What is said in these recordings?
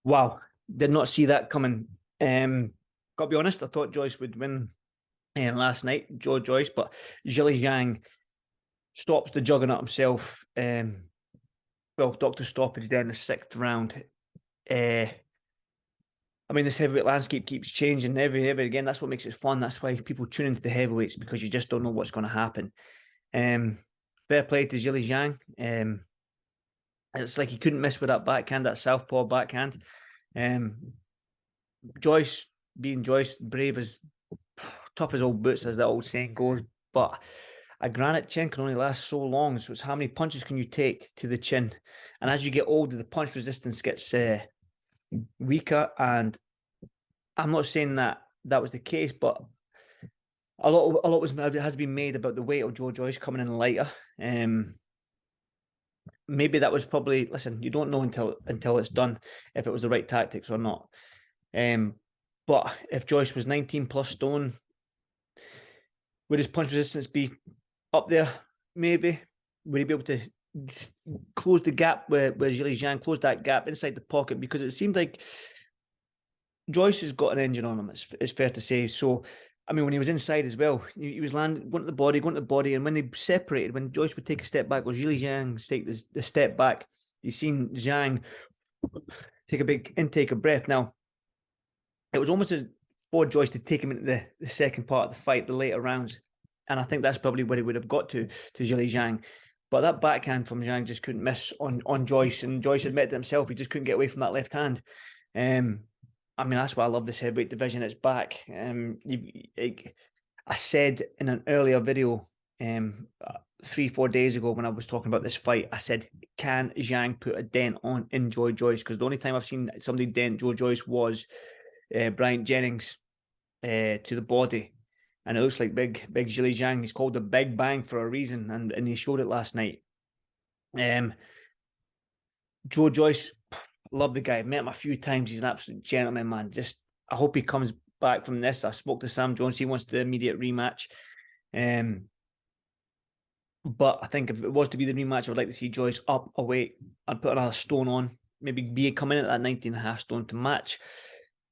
Wow, did not see that coming. Got to be honest, I thought Joyce would win last night, Joyce, but ZHILEI ZHANG stops the juggernaut himself. Well, doctor stoppage there in the sixth round. Uh, I mean, this heavyweight landscape keeps changing every again. That's what makes it fun. That's why people tune into the heavyweights, because you just don't know what's going to happen. Fair play to ZHILEI ZHANG. It's like he couldn't miss with that backhand, that southpaw backhand. Joyce, being Joyce, brave as tough as old boots, as that old saying goes. But a granite chin can only last so long. So it's how many punches can you take to the chin? And as you get older, the punch resistance gets weaker. And I'm not saying that was the case, but a lot has been made about the weight of Joyce coming in lighter. Maybe that was probably, listen, you don't know until it's done if it was the right tactics or not. But if Joyce was 19 plus stone, would his punch resistance be up there? Maybe. Would he be able to close the gap where ZHILEI ZHANG closed that gap inside the pocket? Because it seemed like Joyce has got an engine on him, it's fair to say. So, I mean, when he was inside as well, he was going to the body, and when they separated, when Joyce would take a step back, or ZHILEI ZHANG take the step back, you've seen ZHANG take a big intake of breath. Now, it was almost as for Joyce to take him into the second part of the fight, the later rounds. And I think that's probably where he would have got to ZHILEI ZHANG. But that backhand from ZHANG just couldn't miss on Joyce. And Joyce admitted to himself he just couldn't get away from that left hand. I mean, that's why I love this heavyweight division. It's back. I said in an earlier video 3-4 days ago when I was talking about this fight, I said, can ZHANG put a dent in Joyce? Because the only time I've seen somebody dent Joyce was Bryant Jennings to the body. And it looks like big ZHILEI ZHANG. He's called the Big Bang for a reason, and he showed it last night. Joyce, love the guy. Met him a few times. He's an absolute gentleman, man. Just, I hope he comes back from this. I spoke to Sam Jones. He wants the immediate rematch. But I think if it was to be the rematch, I would like to see Joyce up a weight and put another stone on. Maybe come in at that 19.5 stone to match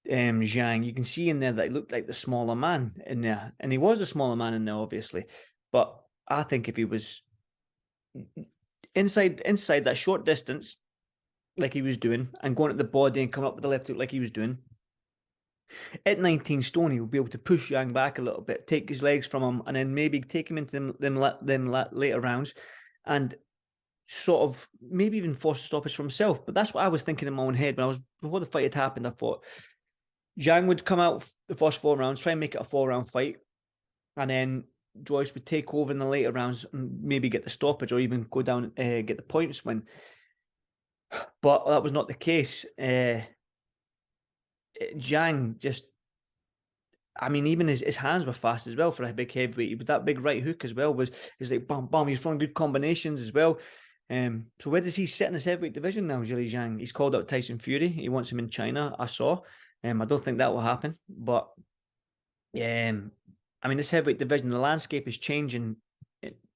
ZHANG. You can see in there that he looked like the smaller man in there, and he was a smaller man in there, obviously. But I think if he was inside that short distance, like he was doing, and going at the body and coming up with the left hook like he was doing, at 19 stone, he will be able to push ZHANG back a little bit, take his legs from him, and then maybe take him into them later rounds, and sort of maybe even force a stoppage for himself. But that's what I was thinking in my own head before the fight had happened. I thought ZHANG would come out the first 4 rounds, try and make it a 4-round fight, and then Joyce would take over in the later rounds and maybe get the stoppage or even go down get the points win. But that was not the case. ZHANG just, I mean, even his hands were fast as well for a big heavyweight. But that big right hook as well was like bam, bam. He's throwing good combinations as well. So where does he sit in this heavyweight division now, ZHILEI ZHANG? He's called out Tyson Fury. He wants him in China, I saw. I don't think that will happen. But I mean, this heavyweight division, the landscape is changing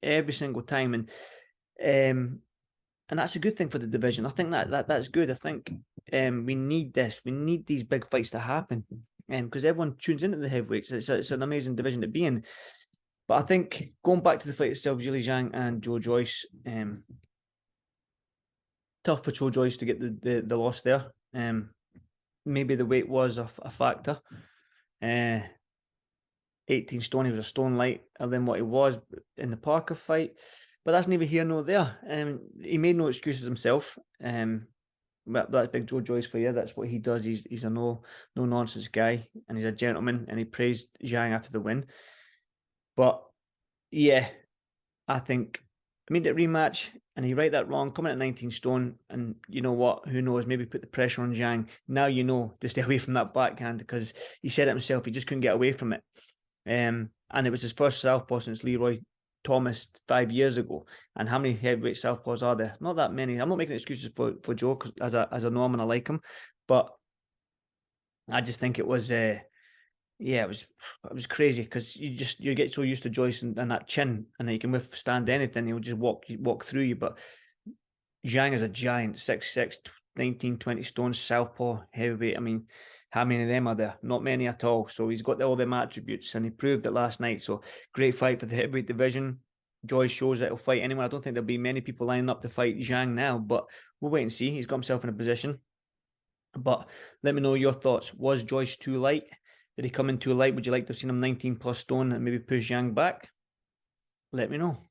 every single time, and that's a good thing for the division. I think that's good. I think we need this. We need these big fights to happen, because everyone tunes into the heavyweights. It's an amazing division to be in. But I think going back to the fight itself, ZHILEI ZHANG and Joyce, tough for Joyce to get the loss there. Maybe the weight was a factor. 18 stone, he was a stone lighter than what he was in the Parker fight. But that's neither here nor there. He made no excuses himself. That's big Joyce for you. That's what he does. He's a no nonsense guy, and he's a gentleman. And he praised ZHANG after the win. But yeah, I think immediate rematch, and he right that wrong. Coming at 19 stone, and you know what? Who knows? Maybe put the pressure on ZHANG. Now you know to stay away from that backhand, because he said it himself. He just couldn't get away from it. And it was his first southpaw since Leroy Thomas 5 years ago. And how many heavyweight southpaws are there? Not that many. I'm not making excuses for Joe, because as I know him and I like him, but I just think it was it was crazy, because you get so used to Joyce and that chin, and then you can withstand anything. He'll just walk through you. But ZHANG is a giant, 6'6", 19, 20 stone southpaw heavyweight. I mean, how many of them are there? Not many at all. So he's got all them attributes, and he proved it last night. So great fight for the heavyweight division. Joyce shows that he'll fight anyone. I don't think there'll be many people lining up to fight Zhang now, but we'll wait and see. He's got himself in a position. But let me know your thoughts. Was Joyce too light? Did he come in too light? Would you like to have seen him 19 plus stone and maybe push Zhang back? Let me know.